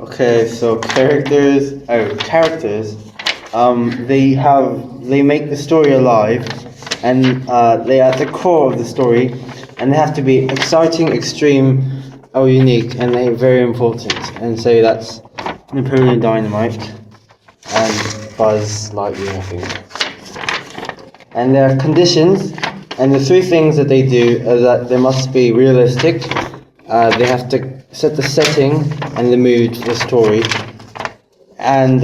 Okay, so characters, they make the story alive, and they are at the core of the story, and they have to be exciting, extreme, or unique, and they're very important. And so that's Napoleon Dynamite and Buzz Lightyear, I think. And there are conditions, and the three things that they do are that they must be realistic. They have to set the setting and the mood for the story. And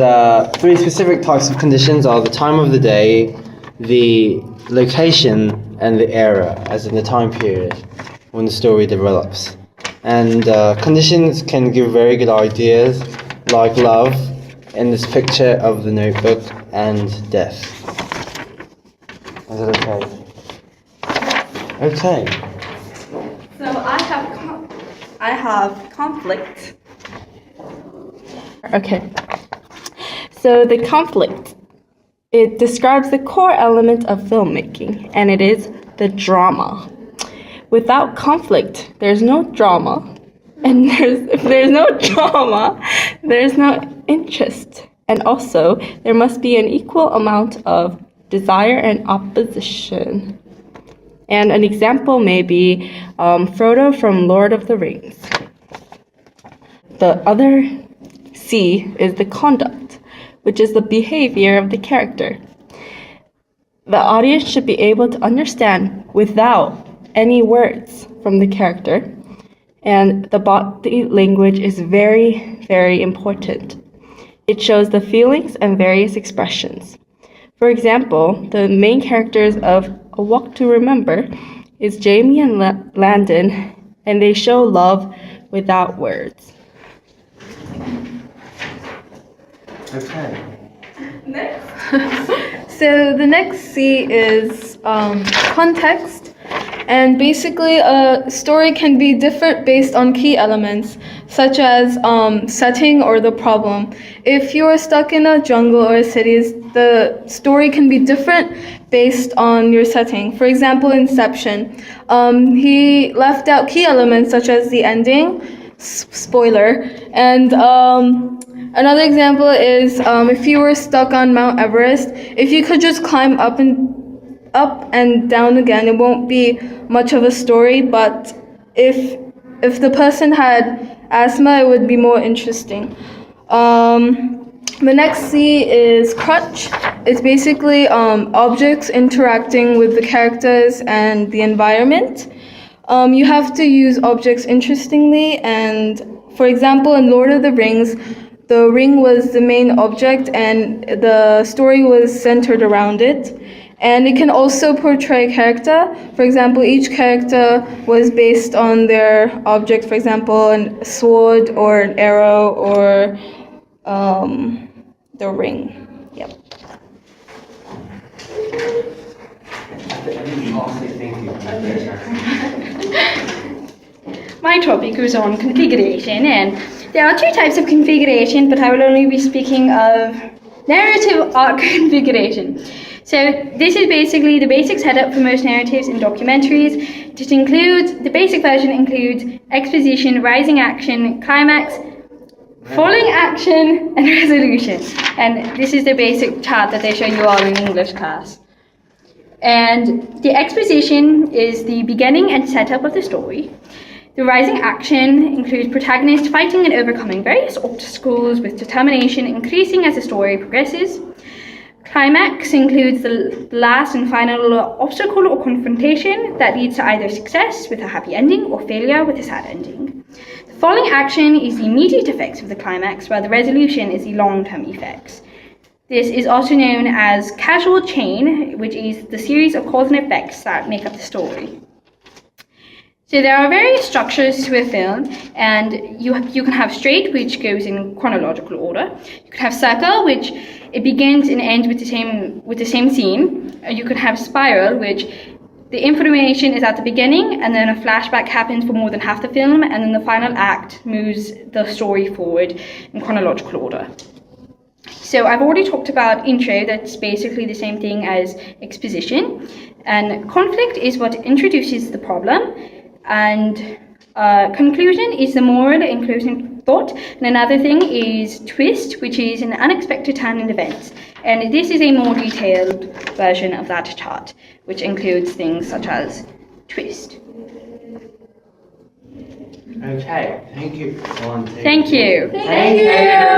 three specific types of conditions are the time of the day, the location, and the era, as in the time period when the story develops. And conditions can give very good ideas, like love in this picture of the Notebook, and death. Is it okay? Okay. So I have conflict. Okay. So the conflict, it describes the core element of filmmaking, and it is the drama. Without conflict, there's no drama, and if there's no drama, there's no interest. And also, there must be an equal amount of desire and opposition. And an example may be Frodo from Lord of the Rings. The other C is the conduct, which is the behavior of the character. The audience should be able to understand without any words from the character, and the body language is very, very important. It shows the feelings and various expressions. For example, the main characters of A Walk to Remember is Jamie and Landon, and they show love without words. Okay. Next. So the next C is context. And basically, a story can be different based on key elements, such as setting or the problem. If you are stuck in a jungle or a city, the story can be different based on your setting. For example, Inception. He left out key elements such as the ending, spoiler, and another example is if you were stuck on Mount Everest, if you could just climb up and down again, it won't be much of a story, but if the person had asthma, it would be more interesting. The next C is crutch. It's basically objects interacting with the characters and the environment. You have to use objects interestingly, and for example, in Lord of the Rings, the ring was the main object and the story was centered around it. And it can also portray character. For example, each character was based on their object, for example, a sword or an arrow or the ring. Yep. My topic is on configuration, and there are two types of configuration, but I will only be speaking of narrative arc configuration. So this is basically the basic setup for most narratives in documentaries. The basic version includes exposition, rising action, climax, falling action, and resolution. And this is the basic chart that they show you all in English class. And the exposition is the beginning and setup of the story. The rising action includes protagonists fighting and overcoming various obstacles with determination increasing as the story progresses. Climax includes the last and final obstacle or confrontation that leads to either success with a happy ending or failure with a sad ending. The falling action is the immediate effects of the climax, while the resolution is the long-term effects. This is also known as causal chain, which is the series of cause and effects that make up the story. So there are various structures to a film, and you can have straight, which goes in chronological order. You can have circle, which it begins and ends with the same scene. You can have spiral, which the information is at the beginning, and then a flashback happens for more than half the film, and then the final act moves the story forward in chronological order. So I've already talked about intro, that's basically the same thing as exposition, and conflict is what introduces the problem, and conclusion is the moral thought. And another thing is twist, which is an unexpected turn in events. And this is a more detailed version of that chart, which includes things such as twist. Okay, thank you. Thank you. Thank you.